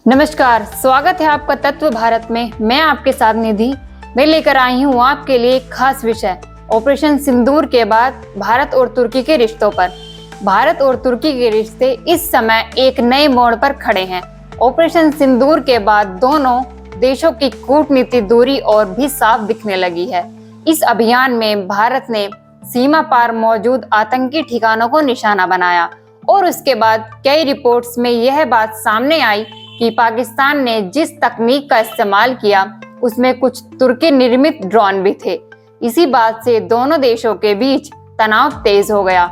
नमस्कार, स्वागत है आपका तत्व भारत में। मैं आपके साथ निधि। मैं लेकर आई हूँ आपके लिए एक खास विषय ऑपरेशन सिंदूर के बाद भारत और तुर्की के रिश्तों पर। भारत और तुर्की के रिश्ते इस समय एक नए मोड़ पर खड़े हैं। ऑपरेशन सिंदूर के बाद दोनों देशों की कूटनीतिक दूरी और भी साफ दिखने लगी है। इस अभियान में भारत ने सीमा पार मौजूद आतंकी ठिकानों को निशाना बनाया और उसके बाद कई रिपोर्ट्स में यह बात सामने आई कि पाकिस्तान ने जिस तकनीक का इस्तेमाल किया उसमें कुछ तुर्की निर्मित ड्रोन भी थे। इसी बात से दोनों देशों के बीच तनाव तेज हो गया।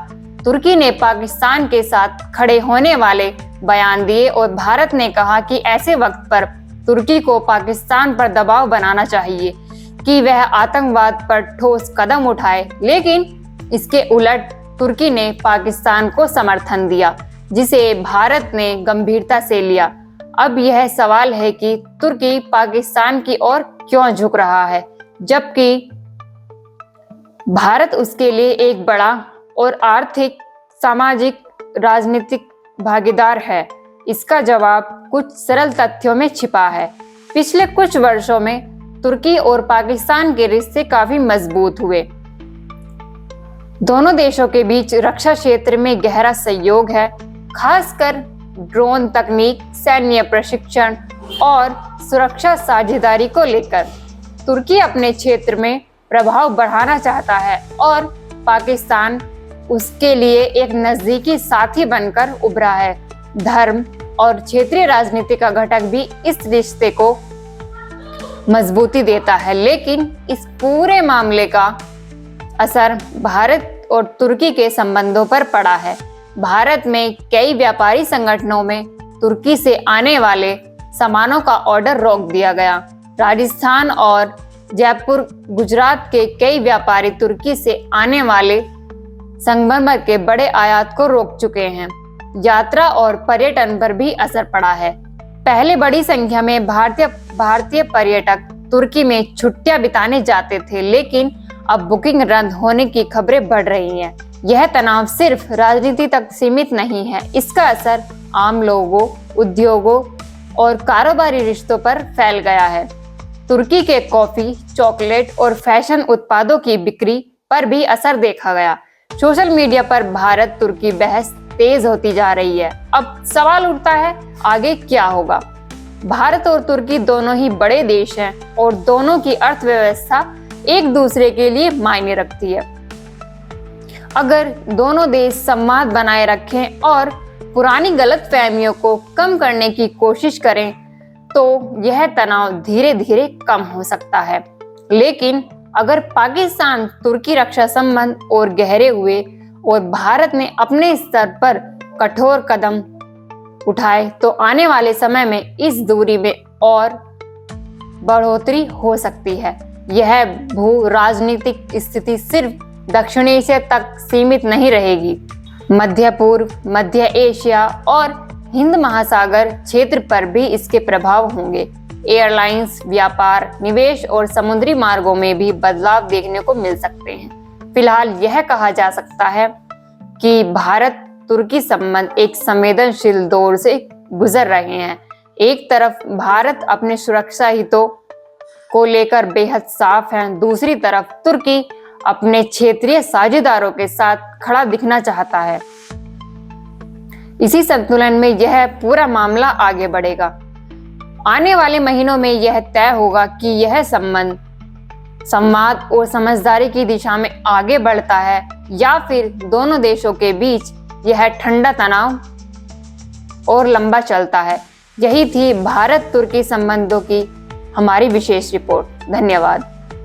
तुर्की ने पाकिस्तान के साथ खड़े होने वाले बयान दिए और भारत ने कहा कि ऐसे वक्त पर तुर्की को पाकिस्तान पर दबाव बनाना चाहिए कि वह आतंकवाद पर ठोस कदम उठाए, लेकिन इसके उलट तुर्की ने पाकिस्तान को समर्थन दिया, जिसे भारत ने गंभीरता से लिया। अब यह सवाल है कि तुर्की पाकिस्तान की ओर क्यों झुक रहा है, जबकि भारत उसके लिए एक बड़ा और आर्थिक, सामाजिक, राजनीतिक भागीदार है। इसका जवाब कुछ सरल तथ्यों में छिपा है। पिछले कुछ वर्षों में तुर्की और पाकिस्तान के रिश्ते काफी मजबूत हुए। दोनों देशों के बीच रक्षा क्षेत्र में गहरा सहयोग है, खासकर ड्रोन तकनीक, सैन्य प्रशिक्षण और सुरक्षा साझेदारी को लेकर। तुर्की अपने क्षेत्र में प्रभाव बढ़ाना चाहता है और पाकिस्तान उसके लिए एक नजदीकी साथी बनकर उभरा है। धर्म और क्षेत्रीय राजनीति का घटक भी इस रिश्ते को मजबूती देता है, लेकिन इस पूरे मामले का असर भारत और तुर्की के संबंधों पर पड़ा है। भारत में कई व्यापारी संगठनों में तुर्की से आने वाले सामानों का ऑर्डर रोक दिया गया। राजस्थान और जयपुर, गुजरात के कई व्यापारी तुर्की से आने वाले संगमरमर के बड़े आयात को रोक चुके हैं। यात्रा और पर्यटन पर भी असर पड़ा है। पहले बड़ी संख्या में भारतीय पर्यटक तुर्की में छुट्टियां बिताने जाते थे, लेकिन अब बुकिंग रद्द होने की खबरें बढ़ रही हैं। यह तनाव सिर्फ राजनीति तक सीमित नहीं है, इसका असर आम लोगों, उद्योगों और कारोबारी रिश्तों पर फैल गया है। तुर्की के कॉफी, चॉकलेट और फैशन उत्पादों की बिक्री पर भी असर देखा गया। सोशल मीडिया पर भारत तुर्की बहस तेज होती जा रही है। अब सवाल उठता है, आगे क्या होगा? भारत और तुर्की दोनों ही बड़े देश हैं और दोनों की अर्थव्यवस्था एक दूसरे के लिए मायने रखती है। अगर दोनों देश संवाद बनाए रखें और पुरानी गलतफहमियों को कम करने की कोशिश करें तो यह तनाव धीरे धीरे कम हो सकता है। लेकिन अगर पाकिस्तान तुर्की रक्षा संबंध और गहरे हुए और भारत ने अपने स्तर पर कठोर कदम उठाए तो आने वाले समय में इस दूरी में और बढ़ोतरी हो सकती है। यह भू राजनीतिक स्थिति सिर्फ दक्षिण एशिया तक सीमित नहीं रहेगी। मध्य पूर्व, मध्य एशिया और हिंद महासागर क्षेत्र पर भी इसके प्रभाव होंगे। एयरलाइंस, व्यापार, निवेश और समुद्री मार्गों में भी बदलाव देखने को मिल सकते हैं। फिलहाल यह कहा जा सकता है कि भारत तुर्की संबंध एक संवेदनशील दौर से गुजर रहे हैं। एक तरफ भारत अपने सुरक्षा हितों को लेकर बेहद साफ है, दूसरी तरफ तुर्की अपने क्षेत्रीय साझेदारों के साथ खड़ा दिखना चाहता है। इसी संतुलन में यह पूरा मामला आगे बढ़ेगा। आने वाले महीनों में यह तय होगा कि यह संबंध संवाद और समझदारी की दिशा में आगे बढ़ता है या फिर दोनों देशों के बीच यह ठंडा तनाव और लंबा चलता है। यही थी भारत तुर्की संबंधों की हमारी विशेष रिपोर्ट। धन्यवाद।